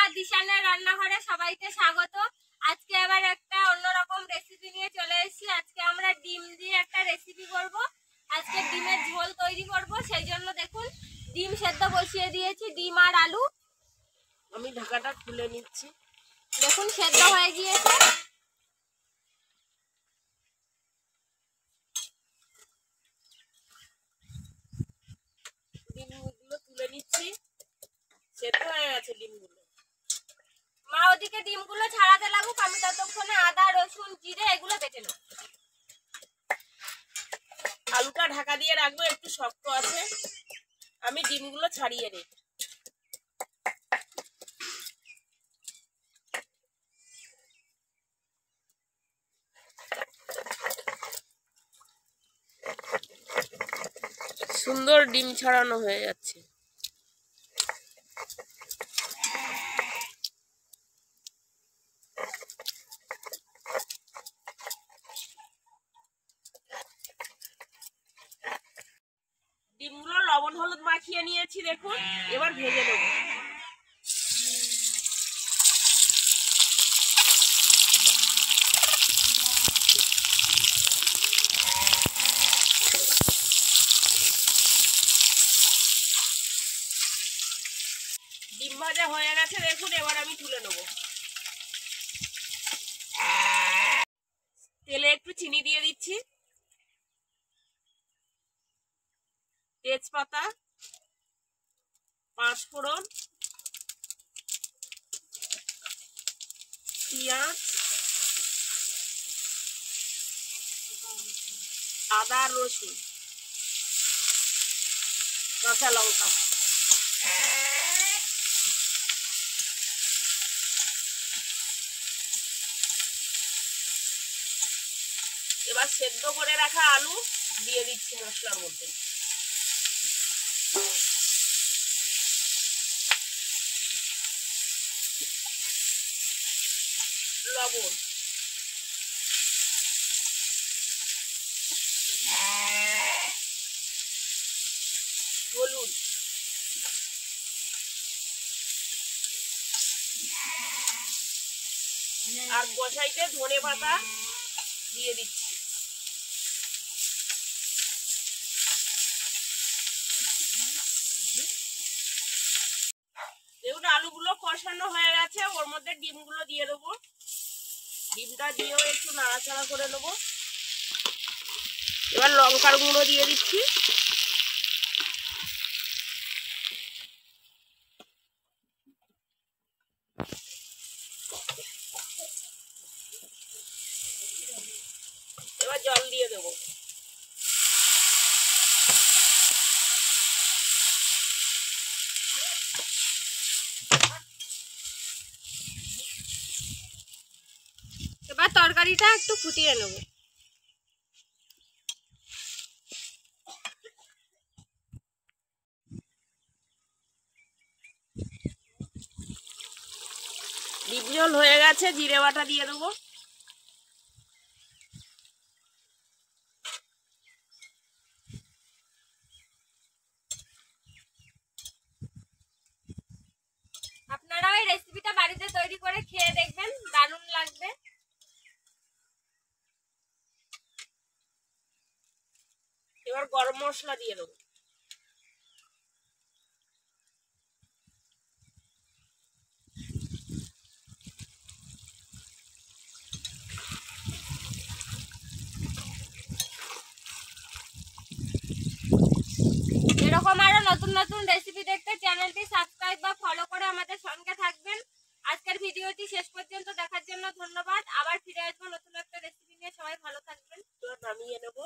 আমার দিশানের রান্নাঘরে সবাইকে স্বাগত। আজকে আবার একটা অন্যরকম রেসিপি নিয়ে চলে এসেছি। আজকে আমরা ডিম দিয়ে একটা রেসিপি করব। আজকে ডিমের ঝোল তৈরি করব, সেই জন্য দেখুন ডিম সেদ্ধ বসিয়ে দিয়েছি, ডিম আর আলু। আমি ঢাকাটা খুলে নিচ্ছি। দেখুন সেদ্ধ হয়ে গিয়েছে। ডিমগুলো তুলে নিচ্ছি, সেদ্ধ হয়ে গেছে ডিমগুলো। মা ওদিকে ডিমগুলো ছাড়াতে লাগুক, আমি ততক্ষণে আদা রসুন জিরে এগুলো বেটে নেব। আলুটা ঢাকা দিয়ে রাখবো, একটু শক্ত আছে। আমি ডিমগুলো ছাড়িয়ে নিই। সুন্দর ডিম ছাড়ানো হয়ে যাচ্ছে। ডিমগুলো লবণ হলুদ মাখিয়ে নিয়েছি, দেখুন। এবার ভেজে নেব। ডিম ভাজা হয়ে গেছে, দেখুন। এবার আমি তুলে নেব। তেলে একটু চিনি দিয়ে দিচ্ছি, তেজপাতা, পাঁচফোড়ন, পেঁয়াজ, আদা রসুন, কাঁচা লঙ্কা। এবার সেদ্ধ করে রাখা আলু দিয়ে দিচ্ছি মশলার মধ্যে। লবণ, হলুদ, আর কষাইতে ধনে পাতা দিয়ে দিচ্ছি। দেখুন আলুগুলো কষানো হয়ে গেছে, ওর মধ্যে ডিমগুলো দিয়ে দেবো। ডিমটা দিয়েও একটু নাড়াচাড়া করে নেবো। এবার লঙ্কার গুঁড়ো দিয়ে দিচ্ছি। এবার জল দিয়ে দেবো। এবার তরকারিটা একটু ফুটিয়ে নেব। ডিম ঝোল হয়ে গেছে, জিরে বাটা দিয়ে দেবো। আপনারাও এই রেসিপিটা বাড়িতে তৈরি করে খেয়ে দেখবেন, দারুণ লাগবে। এবার গরম মশলা দিয়ে দেবো। এরকম আরো নতুন নতুন রেসিপি দেখতে চ্যানেলটি সাবস্ক্রাইব বা ফলো করে আমাদের সঙ্গে থাকবেন। আজকের ভিডিওটি শেষ পর্যন্ত দেখার জন্য ধন্যবাদ। আবার ফিরে আসবো নতুন একটা রেসিপি নিয়ে। সবাই ভালো থাকবেন। নামিয়ে নেবো।